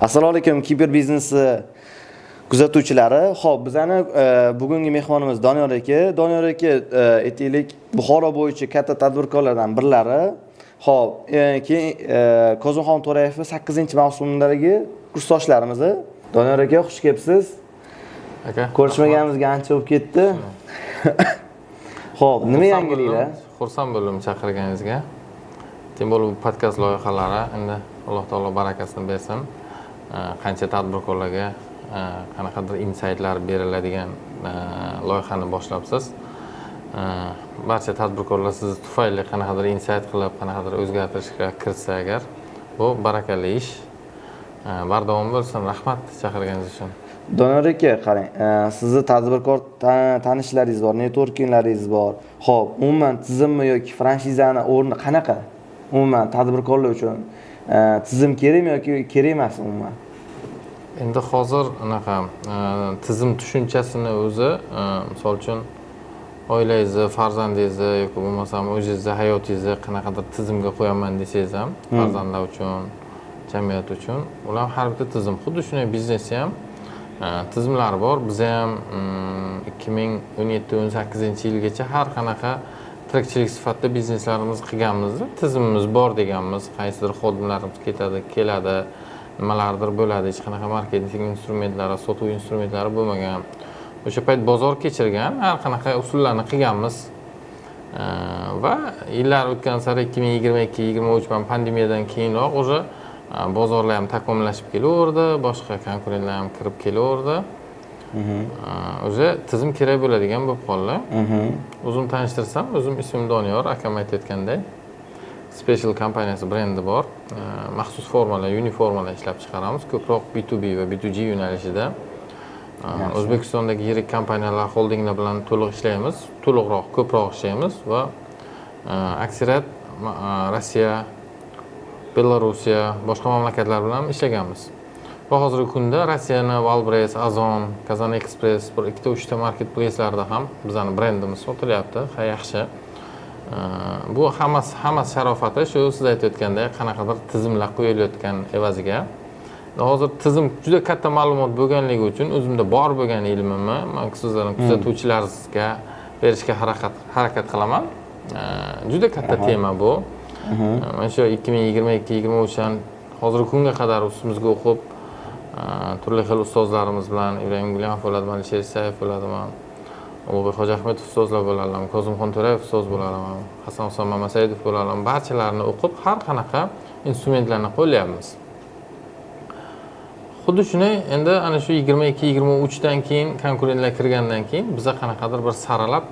Assalomu alaykum kiber biznesi kuzatuvchilari. Xo'p, bizning bugungi mehmonimiz Doniyor aka. Doniyor aka aytaylik, Buxoro bo'yicha katta tadbirkorlardan birlari. Xo'p, keyin Kozimxon To'rayevning 8-mavsumidagi kursdoshlarimiz. Doniyor aka, xush kelibsiz. Aka, ko'rishmaganimizga ancha bo'lib ketdi. Xo'p, nima yangiliklar? Xursand bo'ldim chaqirganingizga. Tim bo'lib podkast loyihalari endi Alloh taolo barakasini bersin. Qancha tadbirkorlarga qanaqadir insaytlar beriladigan loyihani boshlabsiz. Barcha tadbirkorlar siz tufayli qanaqadir insayt qilib, qanaqadir o'zgartirishga kiritsa agar, bu barakali ish. Bardavom bo'lsin. Rahmat chaqirganingiz uchun. Doniyor aka, qarang, sizni tadbirkor tanishlaringiz bor, networkinklaringiz bor. Xo'p, umuman tizimmi yoki franshizani o'rni qanaqa? Umuman tadbirkorlar uchun tizim kerakmi yoki kerak emas umuman? Endi hozir anaqa tizim tushunchasini o'zi, misol uchun oilangizni, farzandingizni yoki bo'lmasam o'zingizni hayotingizni qanaqadir tizimga qo'yaman desangiz ham, farzandlar uchun, jamiyat uchun, ular har bitta tizim. Xuddi shunday biznesda ham tizimlari bor. Biz ham 2017-18-yilgacha har qanaqa tirikchilik sifatida bizneslarimiz qilganmiz. Tizimimiz bor deganmiz. Qaysidir xodimlarimiz ketadi, keladi, nimalardir bo'ladi. Hech qanaqa marketing instrumentlari, sotuv instrumentlari bo'lmagan. O'sha payt bozor kechirgan, har qanaqa usullarni qilganmiz. Va yillar o'tgan sari 2022-23 pandemiyadan keyinroq o'sha bozorlar ham takomillashib kelaverdi, boshqa konkurentlar ham kirib kelaverdi. O'zi tizim kerak bo'ladigan bo'lib qoldi. O'zim tanishtirsam, o'zim ismim Doniyor, akam aytayotganday. Special kompaniyasi brendi bor. Maxsus formalar, uniformalar ishlab chiqaramiz. Ko'proq B2B va B2G yo'nalishida. O'zbekistondagi yirik kompaniyalar, holdinglar bilan to'liq ishlaymiz, to'liqroq, ko'proq ishlaymiz va aksariyat Rossiya, Belorussiya, boshqa mamlakatlar bilan ishlaganmiz. Va hozirgi kunda Rossiyani Wildberries, Ozon, Kazan Express, bir ikkita uchta marketplace'larda ham bizning brendimiz sotilyapti. Ha, yaxshi. Bu hammasi sharofati shu siz aytayotgandek qanaqadir tizimlar qo'yilayotgan evaziga. Hozir tizim juda katta ma'lumot bo'lganligi uchun o'zimda bor bo'lgan ilmimni men sizlarning kuzatuvchilaringizga berishga harakat qilaman. Juda katta tema bu. Mana shu 2022-23 dan hozirgi kunga qadar ustimizga o'qib, turli xil ustozlarimiz bilan Ibrahim Gulyamov bo'ladimi, Alisher Isayev bo'ladimi, Ulug'bek Hojiahmedov ustozlar bo'ladimi, Kozimxon To'rayev ustoz bo'ladimi, Hasan Husan Mamasaidov bo'ladimi, barchalarini o'qib har qanaqa instrumentlarni qo'llayapmiz. Xuddi shunday endi ana shu 22-23 dan keyin konkurentlar kirgandan keyin biza qanaqadir bir saralab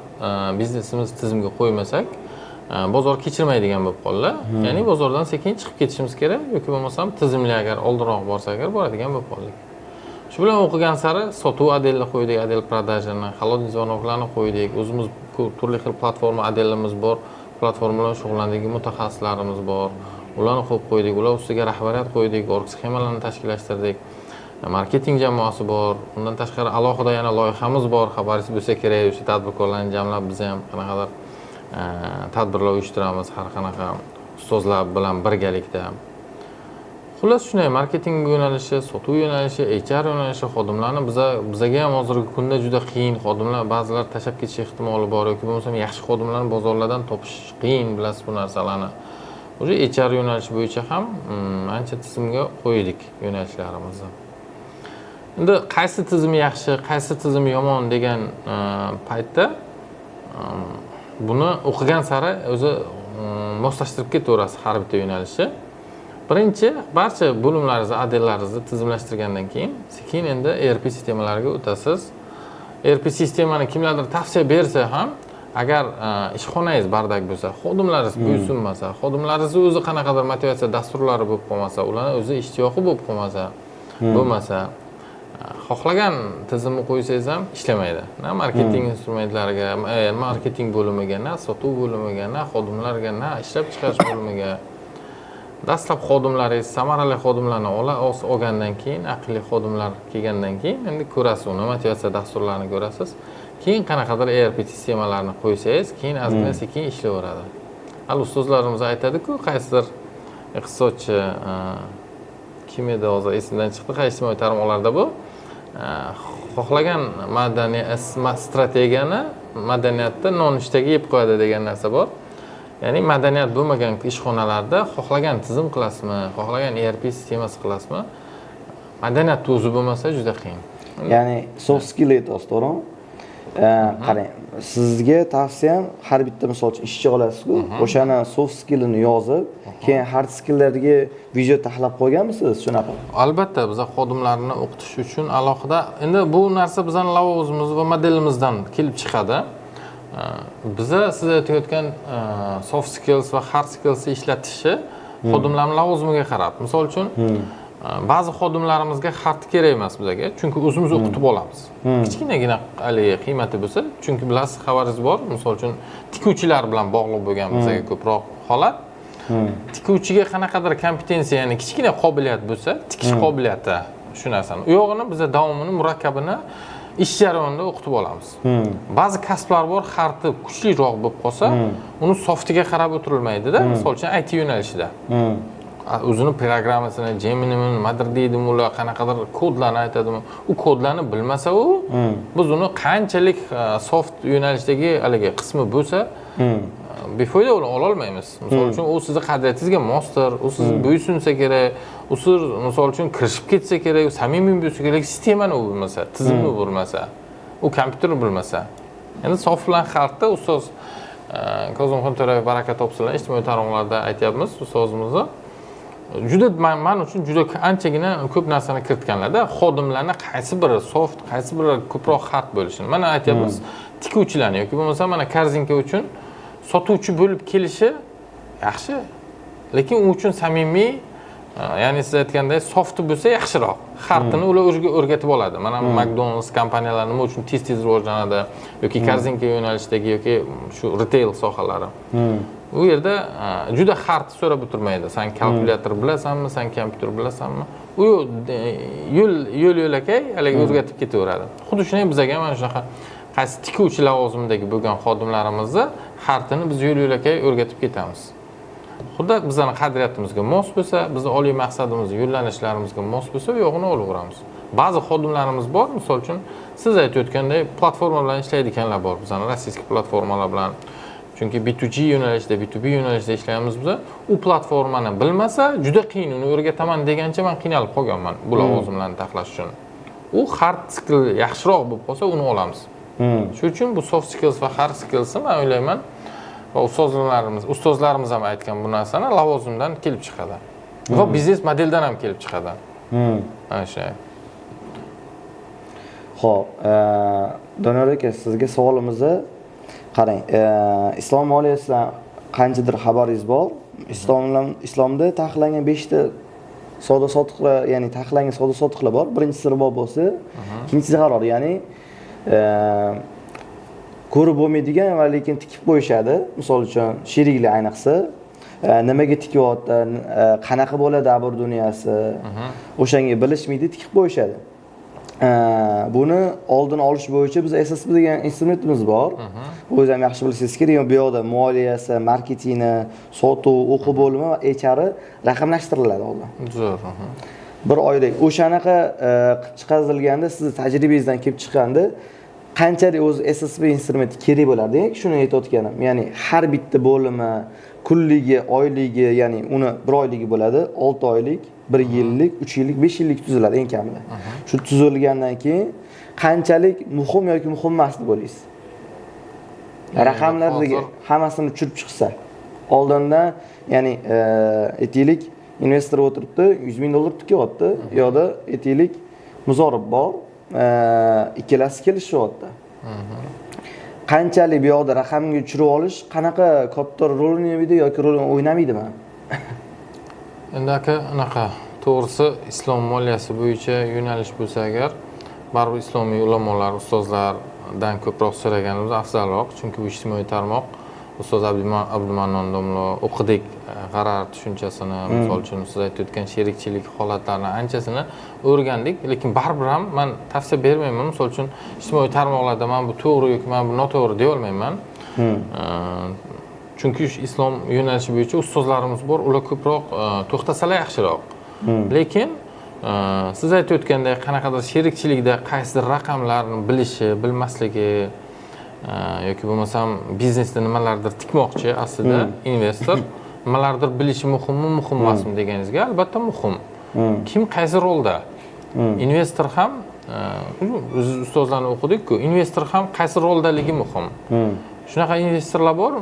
biznesimiz tizimga qo'ymasak, bozor kechirmaydigan bo'lib qoldi. Ya'ni bozordan sekin chiqib ketishimiz kerak yoki bo'lmasam tizimli agar oldinroq borsak agar boradigan bo'lib qoldik. Shu bilan o'qigan sari sotuv adelni qo'ydik, adel продажаны, холодный звонокlarni qo'ydik. O'zimiz turli xil platforma adelimiz bor, platformalar shug'ullanadigan mutaxassislarimiz bor. Ularni qo'yib qo'ydik, ular ustiga rahbariyat qo'ydik, org sxemalarni tashkillashtirdik. Marketing jamoasi bor. Undan tashqari alohida yana loyihamiz bor. Xabaringiz bo'lsa kerak, o'sha tadbirkorlarni jamlab biz ham qanaqadir tadbirlar uyushtiramiz har qanaqa ustozlar bilan birgalikda. Xullas shunday marketing yo'nalishi, sotuv yo'nalishi, HR yo'nalishi xodimlarni bizaga ham hozirgi kunda juda qiyin. Xodimlar ba'zilar tashab ketish ehtimoli bor yoki bo'lmasa yaxshi xodimlarni bozorlardan topish qiyin, bilasiz bu narsalarni. O'sha HR yo'nalishi bo'yicha ham ancha tizimga qo'ydik yo'nalishlarimizni. Endi qaysi tizim yaxshi, qaysi tizim yomon degan paytda buni o'qigan sari o'zi moslashtirib ketaverasiz har bitta yo'nalishni. Birinchi barcha bo'limlaringizni, adellaringizni tizimlashtirgandan keyin sekin endi ERP sistemalariga o'tasiz. ERP sistemani kimlardir tavsiya bersa ham, agar ishxonangiz bardak bo'lsa, xodimlaringiz bo'ysunmasa, xodimlaringiz o'zi qanaqadir motivatsiya dasturlari bo'lib qolmasa, ularning o'zi ishtiyoqi bo'lib bo'lmasa, xohlagan tizimni qo'ysangiz ham ishlamaydi. Na marketing instrumentlariga, marketing bo'limiga, na sotuv bo'limiga, na xodimlarga, na ishlab chiqarish bo'limiga. Dastlab xodimlaringiz, samarali xodimlarni olgandan keyin, aqlli xodimlar kelgandan keyin endi ko'rasiz, uni motivatsiya dasturlarini ko'rasiz. Keyin qanaqadir ERP sistemalarni qo'ysangiz, keyin ozgina sekin ishlayveradi. Ustozlarimiz aytadi-ku, qaysidir iqtisodchi kim edi hozir esimdan chiqdi, qaysi ijtimoiy tarmoqlarda bu. Xohlagan strategiyani madaniyatda nonushtaga yeb qo'yadi degan narsa bor. Ya'ni madaniyat bo'lmagan ishxonalarda xohlagan tizim qilasizmi, xohlagan ERP sistemasi qilasizmi? Madaniyat o'zi bo'lmasa juda qiyin. Ya'ni soft skill aytasiz, to'g'rimi? Qarang, sizga tavsiyam har bitta misol uchun ishchi olasiz-ku, o'shani soft skillini yozib, keyin hard skilllarga video tahlab qo'yganmisiz shunaqa? Albatta, biz xodimlarni o'qitish uchun alohida, endi bu narsa bizning lavozimimiz va modelimizdan kelib chiqadi. Biza siz aytayotgan soft skills va hard skills ishlatishni xodimlarning lavozimiga qarab. Misol uchun ba'zi xodimlarimizga hard kerak emas bizga, chunki o'zimiz o'qitib olamiz. Kichkinagina haligi qiymati bo'lsa, chunki bilasiz, xabaringiz bor, misol uchun tikuvchilar bilan bog'liq bo'lgan bizga ko'proq holat. Tikuvchiga qanaqadir kompetensiya, ya'ni kichkina qobiliyat bo'lsa, tikish qobiliyati shu narsani. U yog'ini biz davomini, murakkabini ish jarayonida o'qitib olamiz. Ba'zi kasblar bor, harti kuchliroq bo'lib qolsa, uni softiga qarab o'tirilmaydi-da, misol uchun IT yo'nalishida. O'zini programmasini, Gemini, nimadir deydimi, ular qanaqadir kodlarni aytadimi, u kodlarni bilmasa biz uni qanchalik soft yo'nalishdagi haligi qismi bo'lsa, befoyda uni ola olmaymiz. Misol uchun u sizning qadriyatingizga mosdir, u siz bo'ysunsa kerak, u siz misol uchun kirishib ketsa kerak, samimiy bo'lsa kerak, sistemani u bilmasa, tizimni bilmasa, u kompyuterni bilmasa. Endi soft bilan hardda ustoz Kozimxon To'rayev baraka topsinlar, ijtimoiy tarmoqlarda aytyapmiz ustozimizni. Juda men uchun juda anchagina ko'p narsani kiritganlarda, xodimlarni qaysi biri soft, qaysi biri ko'proq hard bo'lishini. Mana aytyapmiz, tikuvchilarni yoki bo'lmasa mana korzinka uchun sotuvchi bo'lib kelishi yaxshi, lekin u uchun samimiy, ya'ni siz aytgandek soft bo'lsa yaxshiroq. Hardini ular o'ziga o'rgatib oladi. Mana McDonald's kompaniyalari nima uchun tez rivojlanadi yoki korzinka yo'nalishidagi yoki shu retail sohalari. U yerda juda hard so'rab o'tirmaydi. Sen kalkulyator bilasanmi, sen kompyuter bilasanmi? U yo'l-yo'lakay haligi o'rgatib ketaveradi. Xuddi shunday bizga mana shunaqa qaysi tikuvchi lavozimdagi bo'lgan xodimlarimizni hardini biz yo'l-yo'lakay o'rgatib ketamiz. Xuddi bizning qadriyatimizga mos bo'lsa, bizning oliy maqsadimiz, yo'llanishlarimizga mos bo'lsa, u yo'g'ini olaveramiz. Ba'zi xodimlarimiz bor, misol uchun siz aytayotgandek platforma bilan ishlaydiganlar bor, bizning rossiyskiy platformalar bilan. Chunki B2G yo'nalishida, B2B yo'nalishida ishlaymiz biz. U platformani bilmasa, juda qiyin uni o'rgataman degancha men qiynalib qolganman bu lavozimlarni taxlash uchun. U hard skill yaxshiroq bo'lib qolsa, uni olamiz. Shuning uchun bu soft skills va hard skillsni men o'ylayman, va ustozlarimiz ham aytgan bu narsani lavozimdan kelib chiqadi. Va biznes modeldan ham kelib chiqadi. Mana shunday. Xo'p, Doniyor aka, sizga savolimizni qarang, islom moliyasidan qanchadir xabaringiz bor? Islomda taqiqlangan 5 ta savdo sotiqlar, ya'ni taqiqlangan savdo sotiqlar bor. Birinchisi ribo bo'lsa, ikkinchisi qaror, ya'ni ko'rib bo'lmaydigan va lekin tikib qo'yishadi. Misol uchun sheriklar ayniqsa, nimaga tikyapti, qanaqa bo'ladi abur dunyosi, o'shanga bilishmaydi, tikib qo'yishadi. Buni oldini olish bo'yicha biz SSB degan instrumentimiz bor. O'zingiz ham yaxshi bilsangiz kerak, bu yoqda moliyasi, marketingni, sotuv, o'quv bo'limi va HR raqamlashtiriladi oldin. Zo'r. Bir oylik o'shanaqa chiqarilganda, siz tajribangizdan kelib chiqqanda qanchalik o'zi SSB instrumenti kerak bo'ladi, shuni aytayotganim. Ya'ni har bitta bo'limi kunligi, oyligi, ya'ni uni bir oyligi bo'ladi, 6 oylik, 1 yillik, 3 yillik, 5 yillik tuziladi eng kamida. Shu tuzilgandan keyin qanchalik muhim yoki muhim emas deb o'ylaysiz? Raqamlardagi hammasini tushirib chiqsa, oldindan, ya'ni aytaylik, investor o'tiribdi, $100,000 tikyapti, yo'da aytaylik, muzorib bor, ikkalasi kelishyapti. Qanchalik bu yoqda raqamga tushirib olish qanaqa katta rol o'ynaydi yoki rol o'ynamaydimi? Endi anaqa, to'g'risi islom moliyasi bo'yicha yo'nalish bo'lsa agar, baribir islomiy ulamolar, ustozlardan ko'proq so'raganimiz afzalroq, chunki bu ijtimoiy tarmoq ustoz Abdumannon domla o'qidik g'arar tushunchasini, misol uchun siz aytayotgan sherikchilik holatlarini anchasini o'rgandik, lekin baribir ham men tavsiya bermayman. Misol uchun ijtimoiy tarmoqlarda men bu to'g'ri yoki men bu noto'g'ri deya olmayman. Chunki islom yo'nalishi bo'yicha ustozlarimiz bor, ular ko'proq to'xtasalar yaxshiroq. Lekin siz aytayotgandek qanaqadir sherikchilikda qaysidir raqamlarni bilishi, bilmasligi yoki bo'lmasam biznesda nimalardir tikmoqchi aslida investor nimalardir bilishi muhimmi, muhim emasmi deganingizga albatta muhim. Kim qaysi rolda? Investor ham biz ustozlarni o'qidik-ku, investor ham qaysi roldaligi muhim. Shunaqa investorlar bor,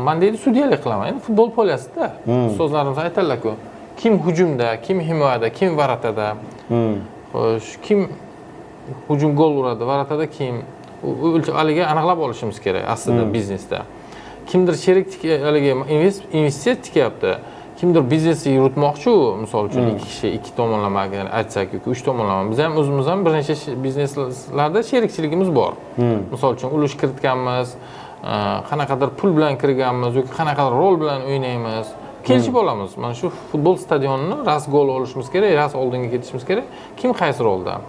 men deydi sudyalik qilaman. Endi futbol poylasida ustozlarimiz aytadilar-ku, kim hujumda, kim himoyada, kim varatada. Xo'sh, kim hujum gol uradi, varatada kim? Haligi aniqlab olishimiz kerak aslida biznesda. Kimdir sherik haligi investitsiya tikyapti. Kimdir biznesni yuritmoqchi, misol uchun ikki kishi, ikki tomonlama aytsak yoki uch tomonlama. Biz ham o'zimiz ham bir necha bizneslarda sherikchiligimiz bor. Misol uchun ulush kiritganmiz, qanaqadir pul bilan kirganmiz yoki qanaqadir rol bilan o'ynaymiz. Kelishib olamiz. Mana shu futbol stadionini ras gol olishimiz kerak, ras oldinga ketishimiz kerak. Kim qaysi rolda?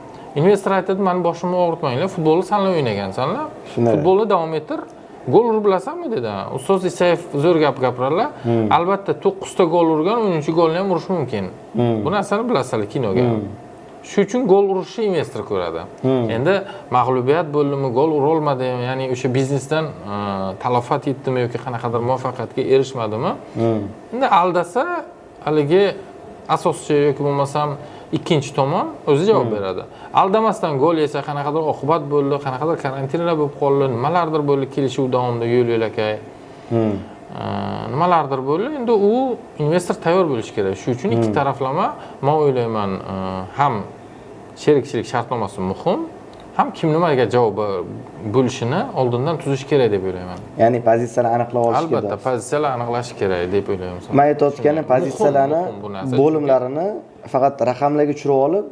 Investor aytadi, "Meni boshimni og'ritmanglar, futbolni sanlar o'ynagansanlar. Futbolni davom ettir. Gol urib bilasanmi?" dedi. Ustoz Isayev zo'r gap gapiradilar. Albatta 9 ta gol urgan 10-golni ham urish mumkin. Bu narsani bilasizlar kinoga. Shu uchun gol urishni investor ko'radi. Endi mag'lubiyat bo'ldimi, gol ura olmadimi, ya'ni o'sha biznesdan talafot yetdimi yoki qanaqadir muvaffaqiyatga erishmadimi? Endi aldasa, haligi asoschi yoki bo'lmasam ikkinchi tomon o'zi javob beradi. Aldamasdan gol yesa qanaqadir oqibat bo'ldi, qanaqadir karantinlar bo'lib qoldi, nimalardir bo'ldi kelishuv davomida yo'l-yo'lakay. Nimalardir bo'ldi. Endi u investor tayyor bo'lishi kerak. Shu uchun ikki taraflama men o'ylayman ham sherikchilik shartnomasi muhim, ham kim nimaga javob bo'lishini oldindan tuzish kerak deb o'ylayman. Ya'ni pozitsiyalarni aniqlab olish kerak. Albatta, pozitsiyalarni aniqlash kerak deb o'ylayman. Men aytayotganim pozitsiyalarni, bo'limlarini faqat raqamlarga tushirib olib,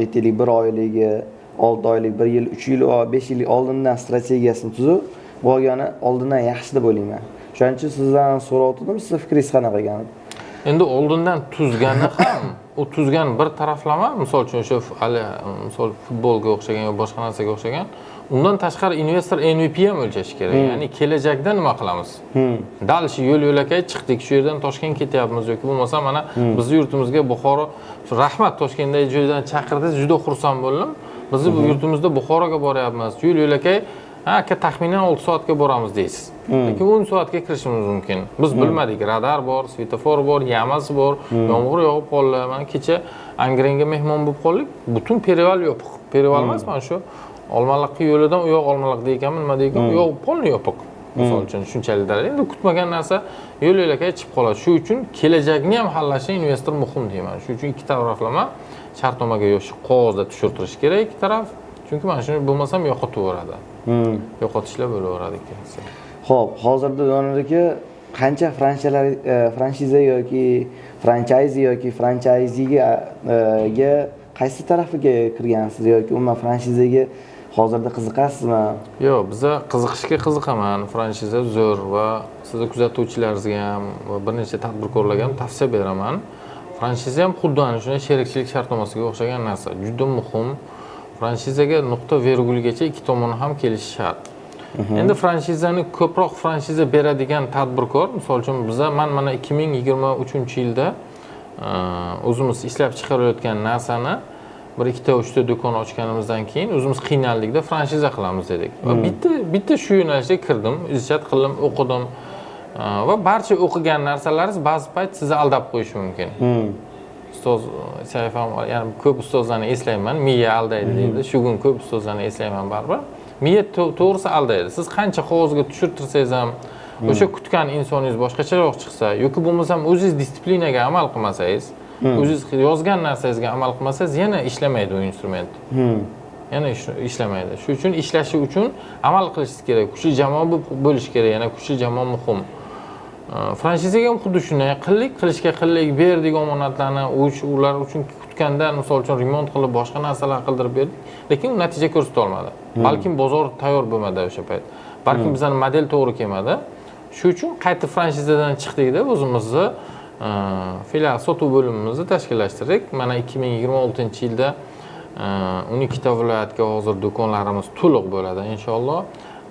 aytaylik 1 oyligi, 6 oylik, 1 yil, 3 yil, 5 yillik oldindan strategiyasini tuzib, bo'lgani oldindan yaxshi deb o'ylayman. Shuning uchun sizdan so'rayotgandim, siz fikringiz qanaqa ekan? Endi oldindan tuzgani ham, u tuzgan bir taraflama, misol uchun o'sha misol futbolga o'xshagan yoki boshqa narsaga o'xshagan, undan tashqari investor MVP ham o'lchashi kerak. Ya'ni kelajakda nima qilamiz? Dal shu yo'l-yo'lakay chiqdik, shu yerdan Toshkent ketyapmiz yoki bo'lmasa mana bizning yurtimizga Buxoro, rahmat Toshkentdagi joydan chaqirdingiz, juda xursand bo'ldim. Bizni bu yurtimizda Buxoroga boryapmiz. Yo'l-yo'lakay taxminan 6 soatga boramiz deysiz. Lekin 10 soatga kirishimiz mumkin. Biz bilmadik, radar bor, svetofor bor, yamas bor, yomg'ir yog'ib qoldi. Mana kecha Angrenga mehmon bo'lib qoldik. Butun Perival yopiq. Perival emas, mana shu Olmaliqqa yo'lidan u yoq Olmaliq deykanmi, nima deykan, u yoq polni yopiq. Misol uchun shunchalik darajada endi kutmagan narsa yo'l-yo'lakay chiqib qoladi. Shu uchun kelajakni ham hallashni investor muhim deyman. Shu uchun ikki taraflama shartnomaga qog'ozda tushirtirish kerak ikki taraf. Chunki mana shuni bo'lmasam yo'qotaveradi. Yo'qotishlar bo'laveradi ikkalasi. Xo'p, hozirda Donordagi qancha franchiza yoki franchise yoki franchiziga qaysi tarafiga kirgansiz yoki umuman franchizaga hozirda qiziqasizmi? Yo'q, biza qiziqishga qiziqaman. Franchiza zo'r va sizni kuzatuvchilaringizga ham va bir necha tadbirkorlarga ham tavsiya beraman. Franchiza ham xuddi ana shunday sherikchilik shartnomasiga o'xshagan narsa. Juda muhim. Franchizaga nuqta virgulgacha ikki tomon ham kelishi shart. Endi franchizani ko'proq franchiza beradigan tadbirkor, misol uchun biza mana 2023-yilda o'zimiz ishlab chiqarayotgan narsani bir ikkita uchta do'kon ochganimizdan keyin o'zimiz qiynallikda franchiza qilamiz dedik. Va bitta shu yo'nalishga kirdim, izchat qildim, o'qidim. Va barcha o'qigan narsalaringiz ba'zi payt sizni aldab qo'yishi mumkin. Ustoz Isayev ham, ya'ni ko'p ustozlarni eslayman, miya aldaydi deydi. Shu kun ko'p ustozlarni eslayman baribir. Miya to'g'risi aldaydi. Siz qancha qog'ozga tushirtirsangiz ham, o'sha kutgan insoningiz boshqacharoq chiqsa, yoki bo'lmasam o'zingiz disiplinaga amal qilmasangiz, o'zingiz yozgan narsangizga amal qilmasangiz, yana ishlamaydi u instrument. Yana ishlamaydi. Shu uchun ishlashi uchun amal qilishingiz kerak. Kuchli jamoa bo'lish kerak, yana kuchli jamoa muhim. Franchizaga ham xuddi shunday qilishga berdik omonatlarni, ular uchun kutgandan, misol uchun remont qilib, boshqa narsalar qildirib berdik, lekin natija ko'rsata olmadi. Balkim bozor tayyor bo'lmadi o'sha payt. Balkim bizning model to'g'ri kelmadi. Shu uchun qayta franchizadan chiqdik-da, o'zimizni filial sotuv bo'limimizni tashkillashtirdik. Mana 2026-yilda 12 ta viloyatga hozir do'konlarimiz to'liq bo'ladi inshaalloh.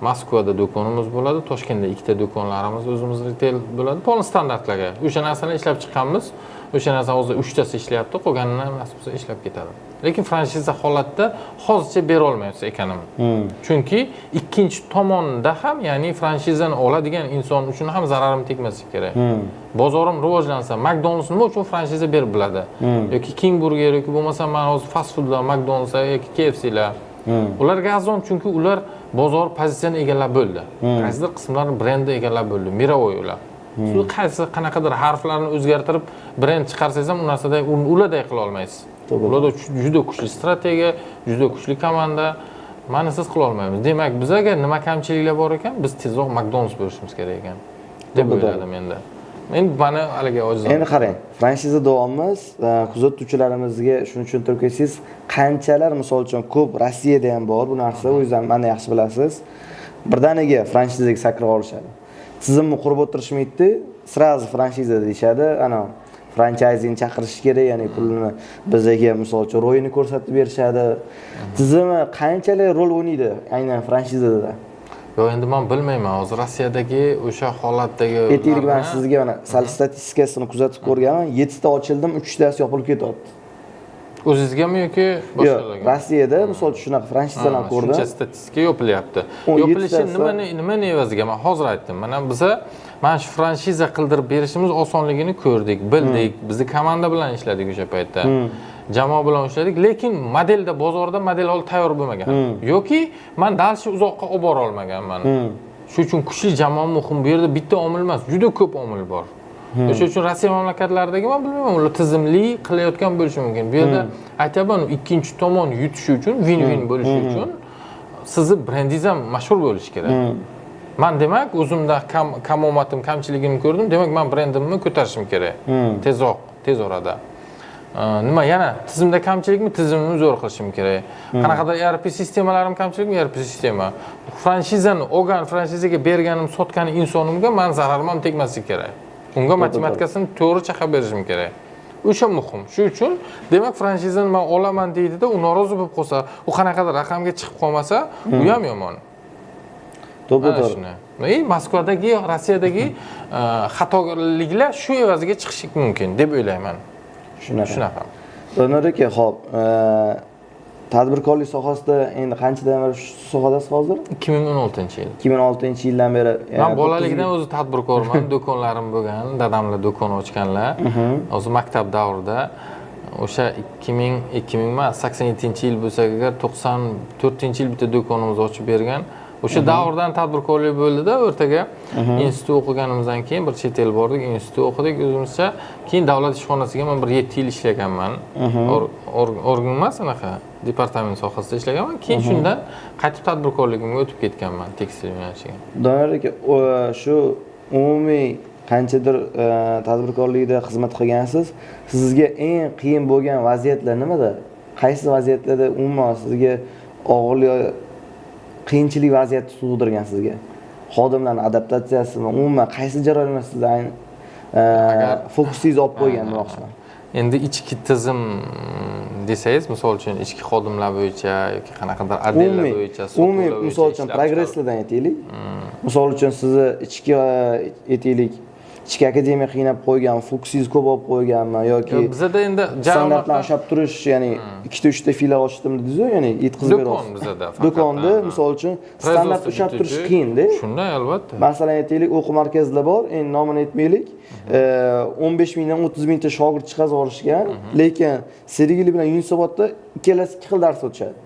Moskvada do'konimiz bo'ladi, Toshkentda ikkita do'konlarimiz o'zimiz retail bo'ladi. Polni standartlarga o'sha narsani ishlab chiqqanmiz. o'sha narsa hozir 3 tasi ishlayapti, qolganini nasib bo'lsa ishlab ketadi. Lekin franshiza holatda hozircha bera olmayapsiz ekanman. Chunki ikkinchi tomonda ham, ya'ni franshizani oladigan inson uchun ham zararim tegmasligi kerak. Bozorim rivojlansa, McDonald's nima uchun franshiza berib biladi? Yoki King Burger yoki bo'lmasa mana hozir fast foodlar, McDonald's yoki KFC'lar. Ularga arzon, chunki ular bozor pozitsiyani egallab bo'ldi. Qaysidir qismlarni brendi egallab bo'ldi, mirovoy ular. Siz qaysi qanaqadir harflarni o'zgartirib brend chiqarsangiz ham u narsada ularday qila olmaysiz. Ularda juda kuchli strategiya, juda kuchli komanda. Mana siz qila olmaymiz. Demak, bizga nima kamchiliklar bor ekan? Biz tezroq McDonald's bo'lishimiz kerak ekan. Deb o'yladim endi. Men mana haliga ojizaman. Endi qarang, franshiza davomimiz kuzatuvchilarimizga shuni tushuntirib ketsangiz, qanchalar misol uchun ko'p Rossiyada ham bor bu narsa, o'zingizlar mana yaxshi bilasiz. Birdaniga franshizaga sakrab olishadi. Tizimni qurib o'tirishmaydi, sразу franshiza deyshadi. Ana fransayzing chaqirish kerak, ya'ni pulni bizga misol uchun ro'yini ko'rsatib berishadi. Tizimi qanchalik rol o'ynaydi aynan franshizada? Yo'q, endi men bilmayman. Hozir Rossiyadagi o'sha holatdagi aytaylik, men sizga mana sal statistikasini kuzatib ko'rganman. 7 ta ochildim, 3 tasi yopilib ketyapti. O'zingizgami yoki boshqalarga? Yo'q, Rossiyada misol uchun shunaqa franshizalar ko'rdim. Shuncha statistika yopilyapti. Yopilishi nima evaziga? Men hozir aytdim. Mana biza mana shu franshiza qildirib berishimiz osonligini ko'rdik, bildik. Bizni komanda bilan ishladik o'sha paytda. Jamoa bilan ishladik, lekin modelda bozorda model hali tayyor bo'lmagan. Yoki men dalshi uzoqqa olib bora olmaganman. Shuning uchun kuchli jamoa muhim. Bu yerda bitta omil emas, juda ko'p omil bor. O'sha uchun Rossiya mamlakatlaridagi men bilmayman, ular tizimli qilayotgan bo'lishi mumkin. Bu yerda aytaman, ikkinchi tomon yutishi uchun, win-win bo'lishi uchun sizni brendingiz ham mashhur bo'lishi kerak. Men demak, o'zimda kamomatim, kamchiligimni ko'rdim. Demak, men brendimni ko'tarishim kerak. Tez orada. Nima yana tizimda kamchilikmi, tizimni zo'r qilishim kerak. Qanaqadir ERP sistemalarim kamchilikmi, ERP sistema. Franshizani olgan, franshizaga berganim, sotgan insonimga men zararim ham tegmasligi kerak. Unga matematikasini to'g'ri chaqab berishim kerak. O'sha muhim. Shuning uchun demak franshizani men olaman deydida, u norozi bo'lib qolsa, u qanaqadir raqamga chiqib qolmasa, u ham yomon. To'g'ri. Moskvadagi, Rossiyadagi xatoliklar shu evaziga chiqishi mumkin deb o'ylayman. Shunaqa. Donor aka, xo'p, tadbirkorlik sohasida endi qanchadan beri shu sohadasiz hozir? 2016-yil. 2016-yildan beri. Men bolaligimdan o'zi tadbirkorman, do'konlarim bo'lgan, dadamlar do'kon ochganlar. O'zi maktab davrida o'sha 2000 emas, 87-yil bo'lsa agar 94-yil bitta do'konimizni ochib bergan. O'sha davrdan tadbirkorlik bo'ldi-da, o'rtaga institut o'qiganimizdan keyin bir chet el bordik, institut o'qidik o'zimizcha. Keyin davlat ishxonasiga men bir 7 yil ishlaganman. Organ emas, anaqa departament sohasida ishlaganman. Keyin shundan qaytib tadbirkorligimga o'tib ketganman, tekstil yo'nalishiga. Donor aka, shu umumiy qanchadir tadbirkorlikda xizmat qilgansiz, sizga eng qiyin bo'lgan vaziyatlar nimada? Qaysi vaziyatlarda umuman sizga og'irlik, qiyinchilik vaziyati tug'dirgan sizga? Xodimlarning adaptatsiyasimi, umuman qaysi jarayonda sizda fokusingizni olib qo'ygan demoqchiman? Endi ichki tizim desangiz, misol uchun ichki xodimlar bo'yicha yoki qanaqadir отделlar bo'yicha, umumiy misol uchun progresslardan aytaylik. Misol uchun sizni ichki aytaylik, ichki akademiya qiynab qo'ygan, fokusingiz ko'p olib qo'yganmi yoki bizada endi standartlarni ushlab turish, ya'ni 2 ta filial ochdim dedingiz-ku, ya'ni yetkazib berasiz. Do'kon bizada faqat. Do'konda misol uchun standart ushlab turish qiyin-da. Shunday albatta. Masalan aytaylik, o'quv markazlari bor, endi nomini aytmaylik. 15 mingdan 30 mingta shogird chiqarib yuborishgan, lekin Sergeli bilan Yunusobodda ikkalasi 2 xil dars o'tishadi.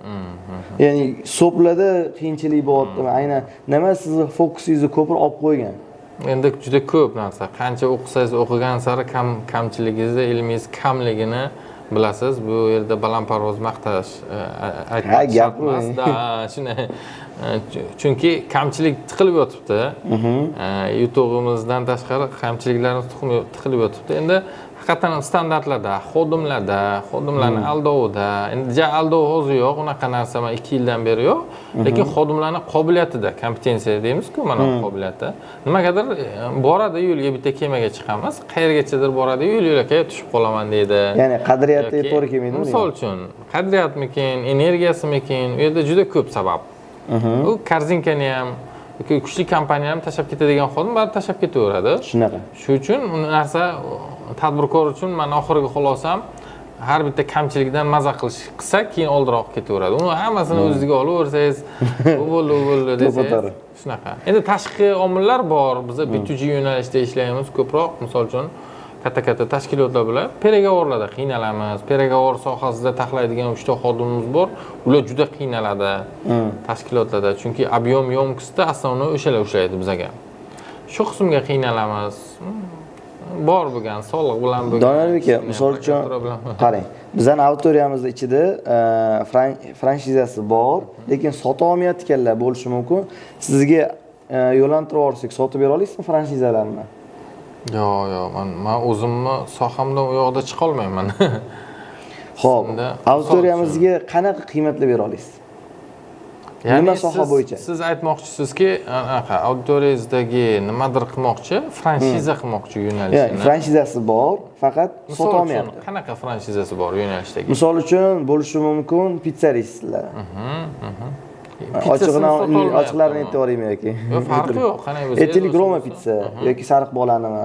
Ya'ni hisoblarda qiyinchilik bo'lyapti. Aynan nima sizni fokusingizni ko'proq olib qo'ygan? Endi juda ko'p narsa. Qancha o'qisangiz o'qigan sari kamchiligingizni, ilmingiz kamligini bilasiz. Bu yerda balandparvoz maqtash aytmoq shart emas-da. Shuni chunki kamchilik tiqilib yotibdi. Yutug'imizdan tashqari kamchiliklarimiz tiqilib yotibdi. Endi haqiqatan standartlarda, xodimlarning aldovida, endi aldov hozir yo'q, unaqa narsa men 2 yildan beri yo'q. Lekin xodimlarning qobiliyatida, kompetensiya deymiz-ku, mana qobiliyati. Nimagadir boradi, yo'lga bitta kemaga chiqamiz, qayergachadir boradi, yo'l-yo'lakay tushib qolaman deydi. Ya'ni qadriyatga to'g'ri kelmaydi. Misol uchun, qadriyatmikin, energiyasimikin, u yerda juda ko'p sabab. U korzinkani ham kuchli kompaniyani tashlab ketadigan xodim baribir tashlab ketaveradi. Shunaqa. Shuning uchun u narsa tadbirkor uchun men oxirgi xulosam har bitta kamchilikdan maza qilsak, keyin oldiroq ketaveradi. Uni hammasini o'zingizga olaversangiz, bu bo'ldi desangiz, shunaqa. Endi tashqi omillar bor. Biz B2G yo'nalishda ishlaymiz ko'proq. Misol uchun katta tashkilotlar bilan peragavorlarda qiynalamiz. Peragavor sohasida taxlaydigan 3 ta xodimimiz bor. Ular juda qiynaladi tashkilotlarda, chunki объем yo'mkisida основной o'shalar ushlaydi bizga. Shu qismga qiynalamiz. Bor bo'lgan, soliq bilan bo'lgan. Doniyor aka, misol uchun qarang, bizning auditoriyamizda ichida franshizasi bor, lekin sota olmayotganlar bo'lishi mumkin. Sizga yo'llantirib yuborsak, sotib bera olasizmi franshizalarni? Yo'q, men o'zimni sohamdan u yoqda chiqa olmayman. Xo'p, auditoriyamizga qanaqa qiymatlar bera olasiz? Nima soha bo'yicha? Siz aytmoqchisizki, auditoriyangizdagi nimadir qilmoqchi, franshiza qilmoqchi yo'nalishni. Franshizasi bor, faqat sota olmayapti. Qanaqa franshizasi bor yo'nalishdagi? Misol uchun bo'lishi mumkin pitseriyasizlar. Ochiqlarini aytib yuboraymi yoki? Yo'q, farqi yo'q. Qanday bo'lsa. Etlik Roma pitsa yoki sariq bolanimi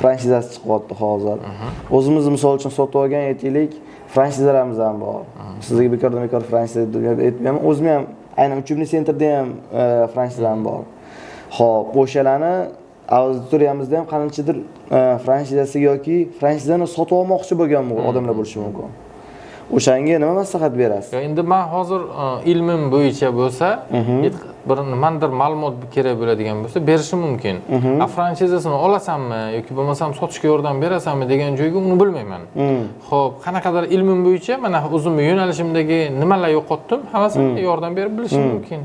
franshizasi chiqyapti hozir. O'zimiz misol uchun sotib olgan etlik franshizalarimiz ham bor. Sizga bekor franshiza aytmayman. O'zim ham aynan uchubni sentrda ham franshizalar bor. Xo'p, o'shalarni auditoriyamizda ham qanchadir franshizasi yoki franshizani sotib olmoqchi bo'lgan odamlar bo'lishi mumkin. O'shanga nima maslahat berasiz? Endi men hozir ilmim bo'yicha bo'lsa, bir nimadir ma'lumot kerak bo'ladigan bo'lsa, berishim mumkin. Franshizasini olasanmi yoki bo'lmasam sotishga yordam berasanmi degan joyga uni bilmayman. Xo'p, qanaqadir ilmim bo'yicha mana o'zimning yo'nalishimdagi nimalar yo'qotdim, hammasini yordam berib bilishim mumkin.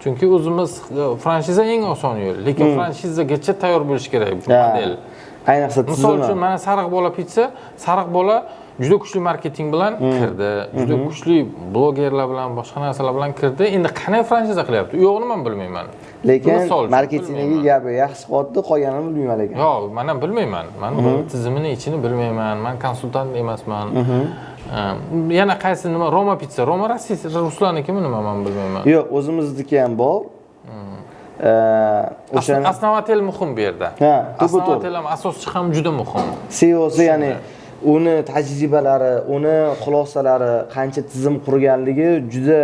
Chunki o'zimiz franshiza eng oson yo'l, lekin franshizagacha tayyor bo'lish kerak bu model. Ayniqsa tizim. Misol uchun mana sariq bola pitsa, sariq bola juda kuchli marketing bilan kirdi, juda kuchli blogerlar bilan, boshqa narsalar bilan kirdi. Endi qanday franshiza qilyapti? U yo'qni men bilmayman. Lekin marketingdagi gapi yaxshi qilyapti, qolganini bilmayman lekin. Yo'q, men ham bilmayman. Men bu tizimini ichini bilmayman. Men konsultant emasman. Yana qaysi nima Roma pitsa, Roma Ruslannikimi nima men bilmayman. Yo'q, o'zimizniki ham bor. O'shani основатель muhim bu yerda. Основатель ham asoschi ham juda muhim. CEOsi, ya'ni uni tajribalari, uni xulosalari, qancha tizim qurganligi juda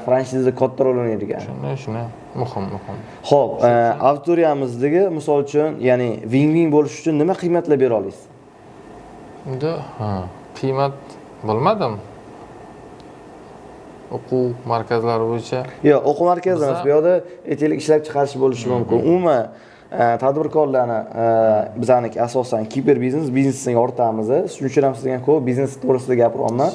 franshiza katta rol o'ynaydigan. Shunday, muhim. Xo'p, auditoriyamizdagi misol uchun, ya'ni win-win bo'lish uchun nima qiymatlar bera olasiz? Endi, qiymat bilmadim. O'quv markazlari bo'yicha. Yo'q, o'quv markazi emas, bu yerda etlik ishlab chiqarish bo'lishi mumkin. Umuman tadbirkorlarni bizaniki asosan kiber biznesni yoritamiz. Shuning uchun ham sizga ko'p biznes to'g'risida gapiryapman.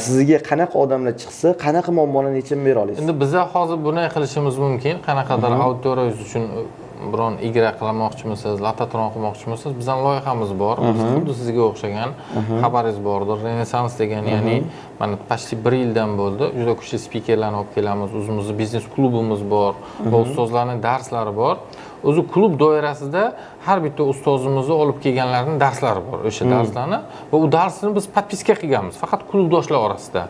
Sizga qanaqa odamlar chiqsa, qanaqa muammolarni yechim bera olasiz? Endi biz hozir bunday qilishimiz mumkin. Qanaqadir auditoriyangiz uchun biron igra qilmoqchimisiz, latatron qilmoqchimisiz, bizning loyihamiz bor. Xuddi sizga o'xshagan xabaringiz bordir. Renessans degan, ya'ni mana почти 1 yildan bo'ldi. Juda kuchli spikerlarni olib kelamiz. O'zimizning biznes klubimiz bor va ustozlarning darslari bor. O'zi klub doirasida har bitta ustozimizni olib kelganlarning darslari bor. O'sha darslarni va u darsni biz podpiska qilganmiz, faqat klubdoshlar orasida.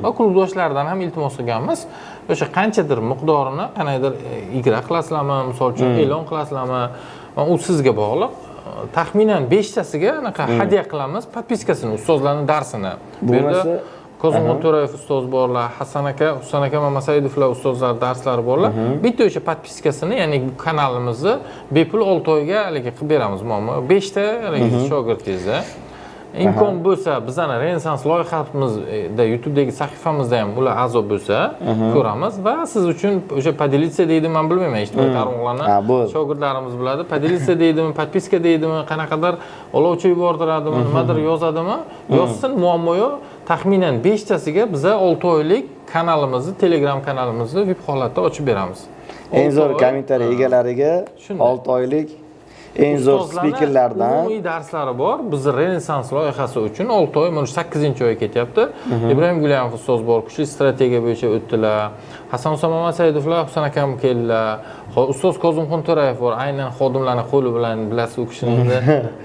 Va klubdoshlardan ham iltimos qilganmiz. O'sha qanchadir miqdorini qanaydir igra qilasizlarmi, misol uchun e'lon qilasizlarmi, u sizga bog'liq. Taxminan 5 tasiga anaqa hadya qilamiz podpiskasini, ustozlarning darsini. Bu yerda Kozimxon To'rayev ustoz borlar, Hasan aka, Husan aka Mamasaidovlar ustozlar darslari borlar. Bitta o'sha podpiskasini, ya'ni bu kanalimizni bepul 6 oyga qilib beramiz. 5 ta shogirdingizda imkon bo'lsa, bizning Renessans loyihamizda YouTube'dagi sahifamizda ham ular a'zo bo'lsa, ko'ramiz va siz uchun o'sha podelitsa deydi, men bilmayman, ijtimoiy tarmoqlarni shogirdlarimiz biladi. Podelitsa deydimi, podpiska deydimi, qanaqadir olovchi yubordiradimi, nimadir yozadimi, yozsin, muammo yo'q. Taxminan 5 tasiga biz 6 oylik kanalimizni, Telegram kanalimizni VIP holatda ochib beramiz. Eng zo'r kommentariy egalariga 6 oylik eng zo'r spikerlardan umumiy darslari bor. Biz Renessans loyihasi uchun 6 oy, mana 8-oy ketyapti. Ibrohim Gulyamov ustoz bor, kuchli strategiya bo'yicha o'tdilar. Hasan Mamasaidovlar, Husan akam keldilar. Ustoz Kozimxon To'rayev bor, aynan xodimlarning qo'li bilan bilasiz, u kishini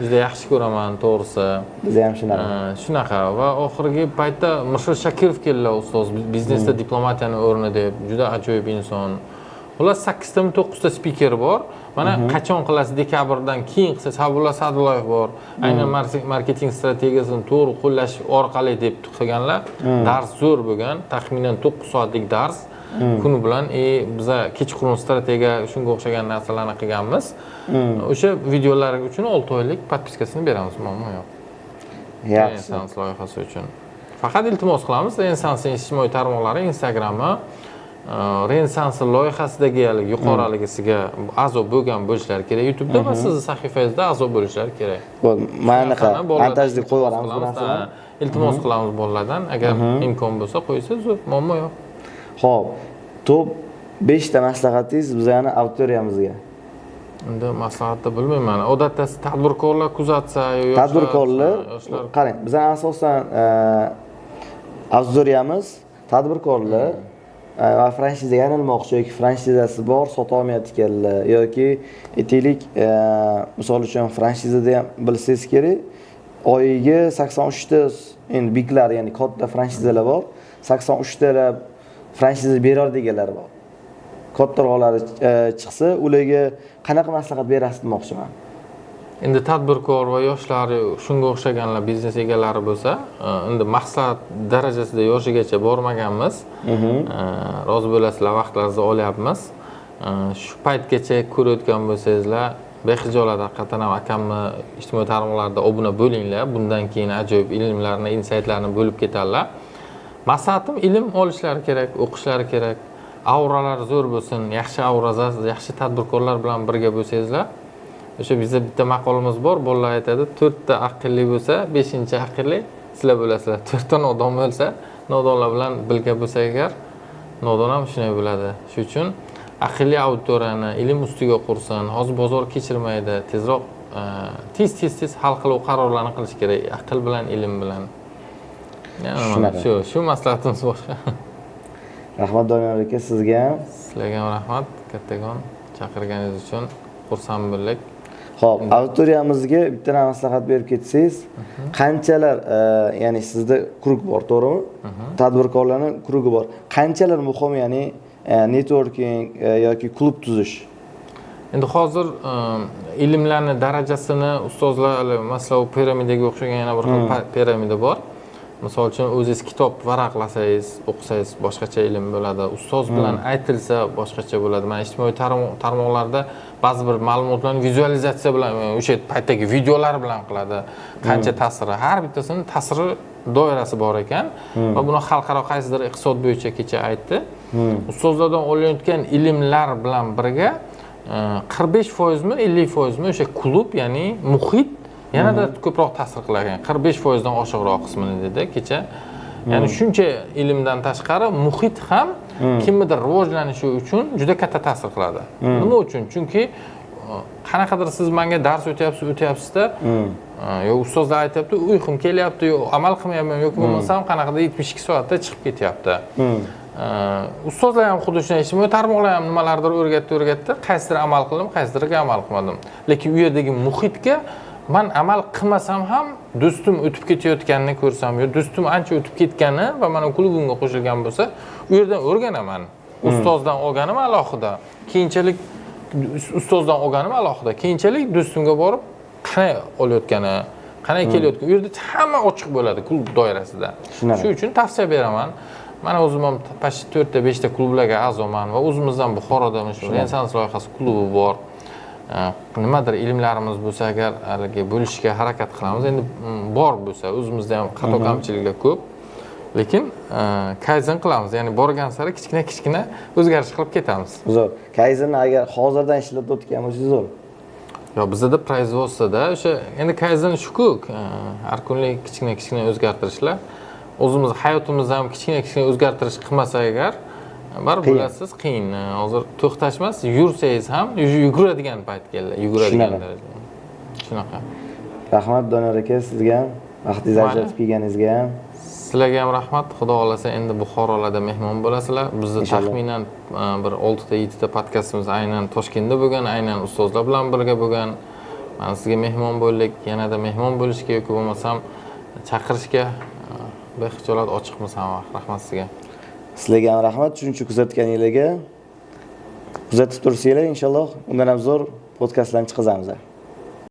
juda yaxshi ko'raman, to'g'risi. Biz ham shunaqa. Va oxirgi paytda Mirshod Shakirov keldilar, ustoz biznesda diplomatiyani o'rni deb, juda ajoyib inson. Xullas 8 ta 9 ta spiker bor. Mana qachon qilasiz, dekabrdan keyin qilsangiz, Habibulla Sa'dullayev bor. Aynan marketing strategiyasini to'g'ri qo'llash orqali deb qilganlar. Dars zo'r bo'lgan, taxminan 9 soatlik dars. Kuni bilan biza kechqurun strategiya shunga o'xshagan narsalarni qilganmiz. O'sha videolar uchun 6 oylik podpiskasini beramiz, muammo yo'q. Yaxshi. Renesans loyihasi uchun. Faqat iltimos qilamiz, Renesans ijtimoiy tarmoqlari, Instagram'i Renesans loyihasidagi yuqoriligisiga a'zo bo'lgan bo'lishlari kerak YouTube'da va sizning sahifangizda a'zo bo'lishlari kerak. Bo'ldi. Mana qa montajni qo'yib yuboramiz bu narsani. Iltimos qilamiz bolalardan, agar imkon bo'lsa qo'ysangiz, muammo yo'q. Xo'p, top 5 ta maslahatingiz bizning auditoriyamizga. Endi maslahatni bilmayman. Odatda tadbirkorlar kuzatsa yoki tadbirkorlar qarang, bizning asosan auditoriyamiz tadbirkorlar va franchizaga aylanmoqchi yoki franchizasi bor, sota olmayotganlar yoki aytaylik, misol uchun franchizada ham bilsangiz kerak, oyiga 83 ta endi biglar, ya'ni katta franchizalar bor, 83 ta franchiza beradiganlar bor. Kattaroqlari chiqsa, ularga qanaqa maslahat berasiz demoqchiman. Endi tadbirkor va yoshlar shunga o'xshaganlar biznes egalari bo'lsa, endi maqsad darajasida yoshigacha bormaganmiz. Rozi bo'lasizlar, vaqtlaringizni olyapmiz. Shu paytgacha ko'rayotgan bo'lsangizlar, bexijolat haqiqatan ham akamni ijtimoiy tarmoqlarda obuna bo'linglar. Bundan keyin ajoyib ilmlarni, insaytlarni bo'lib ketadilar. Maslahatim ilm olishlari kerak, o'qishlari kerak. Auralar zo'r bo'lsin, yaxshi aurasiz, yaxshi tadbirkorlar bilan birga bo'lsangizlar. O'sha bizda bitta maqolimiz bor, bolalar aytadi, 4 ta aqlli bo'lsa, 5-chi aqlli sizlar bo'lasizlar. 4 ta nodon bo'lsa, nodonlar bilan birga bo'lsa agar, nodon ham shunday bo'ladi. Shuning uchun aqlli auditoriyani ilm ustiga qursin, hozir bozor kechirmaydi, tezroq tez hal qilib qarorlarni qilish kerak, aql bilan, ilm bilan. Shu maslahatimiz boshqa. Rahmat Doniyor aka, sizga ham. Sizlarga ham rahmat, kattakon chaqirganingiz uchun xursand bo'ldik. Xo'p, auditoriyamizga bitta maslahat berib ketsangiz, qanchalar, ya'ni sizda krug bor, to'g'rimi? Tadbirkorlarning krugi bor. Qanchalar muhim, ya'ni networking yoki klub tuzish? Endi hozir ilmlarning darajasini ustozlar, masalan, piramidaga o'xshagan yana bir xil piramida bor. Misol uchun o'zingiz kitob varaqlasangiz, o'qisangiz boshqacha ilm bo'ladi. Ustoz bilan aytilsa boshqacha bo'ladi. Mana ijtimoiy tarmoqlarda ba'zi bir ma'lumotlarni vizualizatsiya bilan, o'sha paytdagi videolar bilan qiladi. Qancha ta'siri, har bittasini ta'siri doirasi bor ekan va buni xalqaro qaysidir iqtisod bo'yicha kecha aytdi. Ustozlardan olinayotgan ilmlar bilan birga 45% mi, 50% mi o'sha klub, ya'ni muhit yanada ko'proq ta'sir qilar ekan. 45% dan oshiqroq qismini dedi kecha. Ya'ni shuncha ilmdan tashqari muhit ham kimnidir rivojlanishi uchun juda katta ta'sir qiladi. Nima uchun? Chunki qanaqadir siz menga dars o'tyapsiz-da, yo ustozlar aytayapti, uyqum kelyapti, yo amal qilmayapman yoki bo'lmasam qanaqadir 72 soatda chiqib ketyapti. Ustozlar ham xuddi shunday, ijtimoiy tarmoqlar ham nimalardir o'rgatdi, qaysidir amal qildim, qaysidiriga amal qilmadim. Lekin u yerdagi muhitga men amal qilmasam ham do'stim o'tib ketayotganini ko'rsam, yo do'stim ancha o'tib ketgani va mana klubimga qo'shilgan bo'lsa, u yerdan o'rganaman. Ustozdan olganim alohida. Keyinchalik ustozdan olganim alohida. Keyinchalik do'stimga borib, qanday olayotgani, qanday kelayotgani, u yerda hamma ochiq bo'ladi klub doirasida. Shuning uchun tavsiya beraman. Mana o'zim ham 4 ta 5 ta klublarga a'zoman va o'zimizdan Buxoroda shu Renesans loyihasi klubi bor. Nimadir ilmlarimiz bo'lsa agar haliga bo'lishga harakat qilamiz. Endi bor bo'lsa, o'zimizda ham xato kamchiliklar ko'p. Lekin kaizen qilamiz. Ya'ni borgan sari kichkina o'zgarish qilib ketamiz. Zo'r. Kaizenni agar hozirdan ishlatib o'tgan bo'lsa zo'r. Yo, bizda производствоda o'sha endi kaizen shu-ku, har kunlik kichkina o'zgartirishlar. O'zimiz hayotimizni ham kichkina o'zgartirish qilmasa agar baribir bilasiz, qiyin. Hozir to'xtash emas, yursangiz ham yuguradigan payt keldi, yuguradigan darajada. Shunaqa. Rahmat Doniyor aka, sizga ham, vaqtingizni ajratib kelganingizga ham. Sizlarga ham rahmat. Xudo xolasa endi Buxorolarda mehmon bo'lasizlar. Bizda taxminan bir 6 ta 7 ta podkastimiz aynan Toshkentda bo'lgan, aynan ustozlar bilan birga bo'lgan. Men sizga mehmon bo'ldik, yanada mehmon bo'lishga yoki bo'lmasam chaqirishga bexijolat ochiqmiz hamma. Rahmat sizga. Sizlarga ham rahmat, shuncha kuzatganingizga. kuzatib tursanglar, inshaalloh undan ham zo'r podkastlarni chiqazamiz.